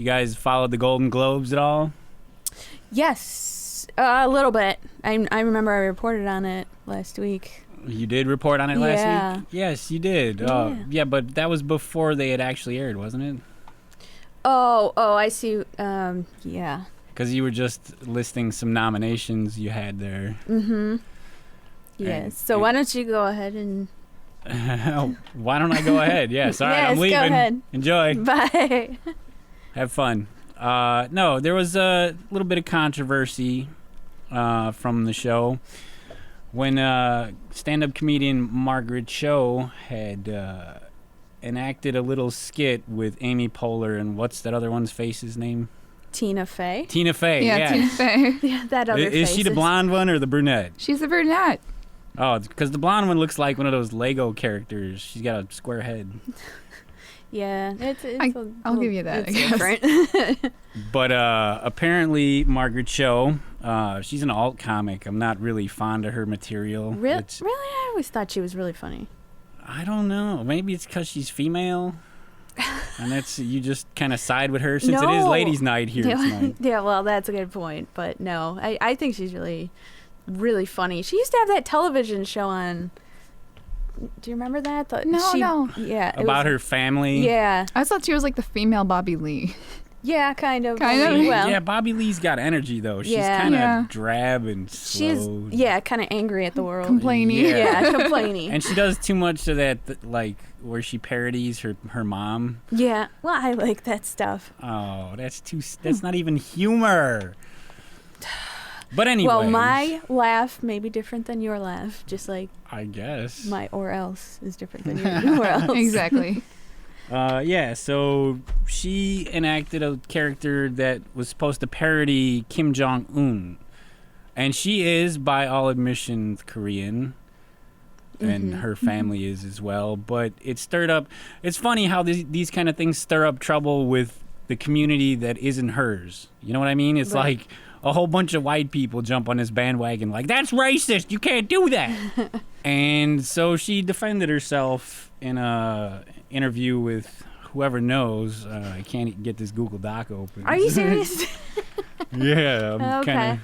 You guys followed the Golden Globes at all? Yes, a little bit. I remember I reported on it last week. You did report on it last week? Yes, you did. Yeah. But that was before they had actually aired, wasn't it? Oh, I see. Yeah. Because you were just listing some nominations you had there. Mm-hmm. Yes. So why don't you go ahead and... Why don't I go ahead? Yes. All right, yes, I'm leaving. Go ahead. Enjoy. Bye. Have fun. No, there was a little bit of controversy from the show when stand-up comedian Margaret Cho had enacted a little skit with Amy Poehler and what's that other one's face's name? Tina Fey. Tina Fey, Yeah, Tina Fey. Yeah, that other Is she the blonde one or the brunette? She's the brunette. Oh, because the blonde one looks like one of those Lego characters. She's got a square head. Yeah, I'll give you that. It's I guess. different. But apparently Margaret Cho, she's an alt comic. I'm not really fond of her material. Really? I always thought she was really funny. I don't know. Maybe it's because she's female. And that's you just kind of side with her since it is ladies' night here tonight. Yeah, well, that's a good point. But no, I think she's really, really funny. She used to have that television show on. Do you remember that? No. Yeah. About her family. Yeah. I thought she was like the female Bobby Lee. Yeah, kind of. Kind of? Well, Yeah, Bobby Lee's got energy, though. She's Yeah. kind of Yeah. drab and slow. she's kind of angry at the world. Complaining. Yeah, complaining. And she does too much of that, like, where she parodies her mom. Yeah. Well, I like that stuff. Oh, that's not even humor. But anyway. Well, my laugh may be different than your laugh, just like I guess. my or else is different than your or else. Exactly. So she enacted a character that was supposed to parody Kim Jong-un. And she is, by all admissions, Korean. And her family is as well. But it stirred up... It's funny how these kind of things stir up trouble with the community that isn't hers. You know what I mean? It's Right. like a whole bunch of white people jump on this bandwagon like, that's racist! You can't do that! And so she defended herself in a interview with whoever knows. I can't get this Google Doc open. Are you serious? Yeah, I'm Okay. kind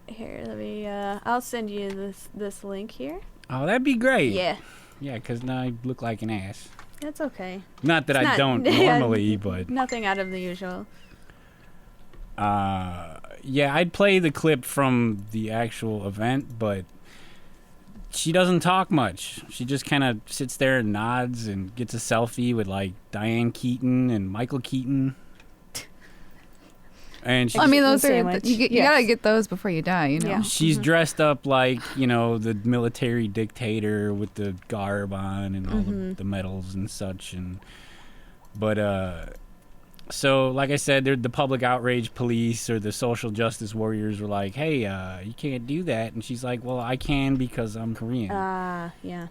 Here, let me. I'll send you this link here. of... Oh, that'd be great. Yeah, Yeah, because now I look like an ass. that's okay. Not that It's I not- don't normally, but... Nothing out of the usual. Yeah, I'd play the clip from the actual event, but she doesn't talk much. She just kind of sits there and nods and gets a selfie with, like, Diane Keaton and Michael Keaton. And I mean, those are Sandwich. you Yes. gotta get those before you die. You know. Yeah. she's dressed up like, the military dictator with the garb on and all the medals and such. So, like I said, the public outrage police or the social justice warriors were like, hey, you can't do that. And she's like, well, I can because I'm Korean. Yeah.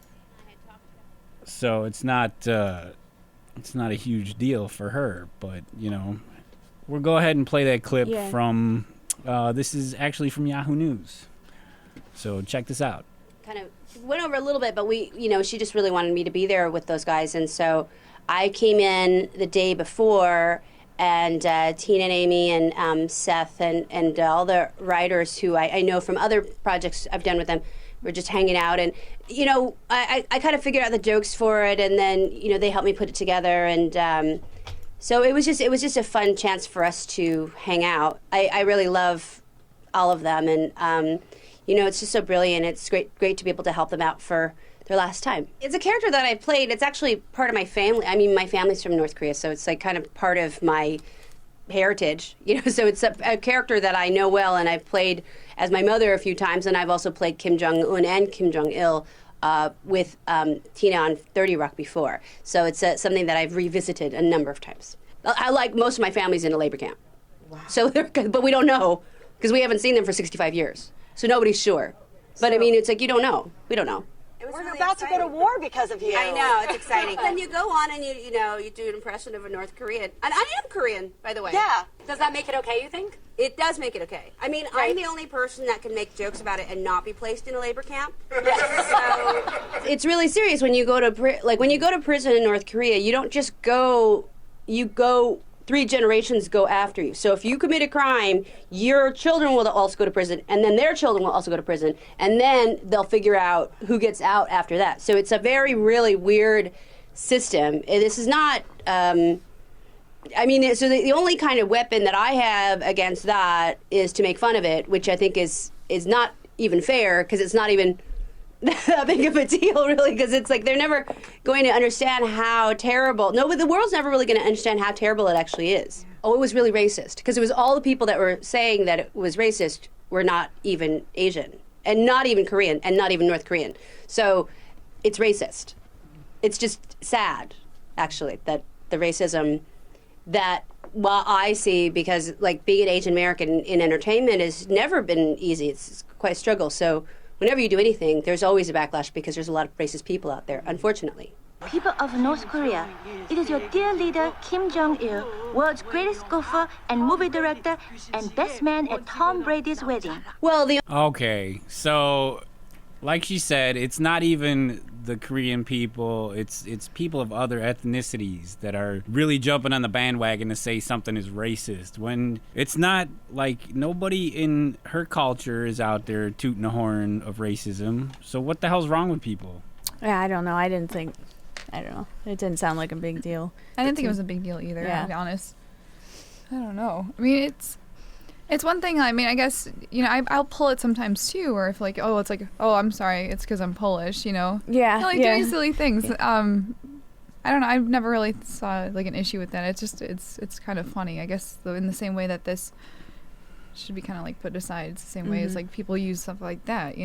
So it's not a huge deal for her. But, we'll go ahead and play that clip from, this is actually from Yahoo News. So check this out. Kind of went over a little bit, but she just really wanted me to be there with those guys. And so I came in the day before, and Tina and Amy and Seth and all the writers who I know from other projects I've done with them were just hanging out. And, I kind of figured out the jokes for it, and then, they helped me put it together. And so it was just a fun chance for us to hang out. I really love all of them, and, it's just so brilliant. It's great to be able to help them out for their last time. It's a character that I played. It's actually part of my family. I mean, my family's from North Korea, so it's like kind of part of my heritage, so it's a character that I know well, and I've played as my mother a few times, and I've also played Kim Jong-un and Kim Jong-il with Tina on 30 Rock before. So it's something that I've revisited a number of times. I like most of my family's in a labor camp. Wow. So, but we don't know, because we haven't seen them for 65 years. So nobody's sure. But I mean, it's like, you don't know. We don't know. We're really about to go to war because of you. I know, it's exciting. Then you go on and you do an impression of a North Korean. And I am Korean, by the way. Yeah. Does that make it okay, you think? It does make it okay. I mean, Right. I'm the only person that can make jokes about it and not be placed in a labor camp. Yes. So it's really serious when you go to prison in North Korea. You don't just go, you go 3 generations go after you. So if you commit a crime, your children will also go to prison, and then their children will also go to prison, and then they'll figure out who gets out after that. So it's a very, really weird system. This is not, so the only kind of weapon that I have against that is to make fun of it, which I think is not even fair, because it's not even that big of a deal, really, because it's like they're never going to understand how terrible. No, but the world's never really going to understand how terrible it actually is. Oh, it was really racist, because it was all the people that were saying that it was racist were not even Asian, and not even Korean, and not even North Korean. So it's racist. It's just sad, actually, that the racism that I see, because like being an Asian American in entertainment has never been easy. It's quite a struggle. So whenever you do anything, there's always a backlash, because there's a lot of racist people out there, unfortunately. People of North Korea, it is your dear leader Kim Jong-il, world's greatest golfer and movie director and best man at Tom Brady's wedding. Well, Okay, so like she said, it's not even the Korean people, it's people of other ethnicities that are really jumping on the bandwagon to say something is racist, when it's not. Like, nobody in her culture is out there tooting the horn of racism. So what the hell's wrong with people? Yeah, I don't know. I don't know. It didn't sound like a big deal. I didn't think it was a big deal either, Yeah. to be honest. I don't know. I mean, it's one thing. I mean, I guess, I'll pull it sometimes too, or if like, oh, it's like, oh, I'm sorry, it's because I'm Polish, Yeah. doing silly things. I don't know. I've never really saw like an issue with that. It's just it's kind of funny, I guess, in the same way that this should be kind of like put aside. It's the same way as like people use stuff like that,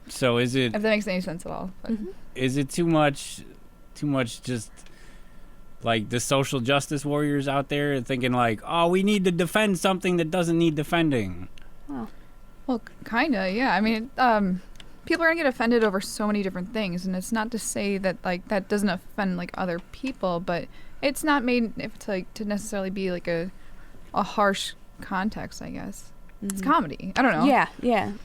So is it? If that makes any sense at all. But. Is it too much just like the social justice warriors out there thinking like, oh, we need to defend something that doesn't need defending? Well, kinda, yeah. I mean, people are gonna get offended over so many different things, and it's not to say that like that doesn't offend like other people, but it's not made to necessarily be like a harsh context, I guess. It's comedy. I don't know. Yeah.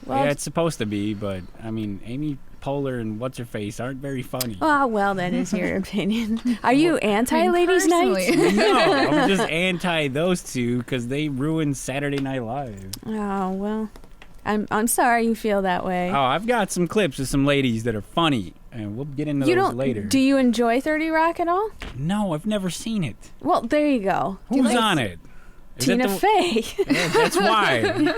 Well, Yeah, it's supposed to be, but I mean, Amy Poehler and what's her face aren't very funny. oh, well, that is your opinion. Are you anti-ladies' night? personally. No, I'm just anti those two because they ruined Saturday Night Live. Oh, well, I'm sorry you feel that way. Oh, I've got some clips of some ladies that are funny, and we'll get into those later. Do you enjoy 30 Rock at all? No, I've never seen it. Well, there you go. Who's on it? Is Tina it the, Fey. Yeah, that's why.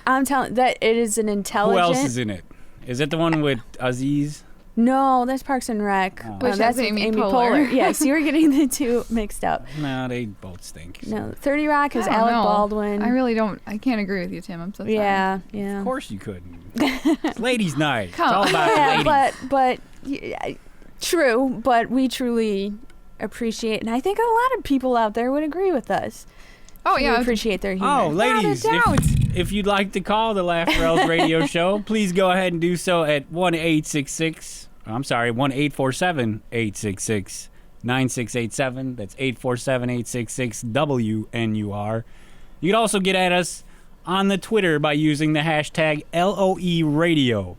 I'm telling that it is an Who intelligent. else is in it? Is it the one with Aziz? No, that's Parks and Rec. Oh. Which that's has Amy Amy Poehler. Poehler. Yes, you were getting the two mixed up. No, they both stink. so. No, 30 Rock is I don't Alec know. Baldwin. I can't agree with you, Tim. I'm so sorry. Yeah. Of course you couldn't. It's ladies' night. It's Come all about the Yeah, ladies. but yeah, true. But we truly appreciate, and I think a lot of people out there would agree with us. Oh, We yeah. appreciate their humor. Oh, ladies, Without a doubt. if you'd like to call the LOERadio Radio Show, please go ahead and do so at 1-866-9686-9687. That's 847-866-WNUR. You can also get at us on the Twitter by using the hashtag LOERadio.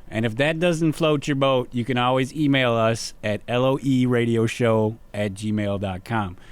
And if that doesn't float your boat, you can always email us at LOERadioshow@gmail.com.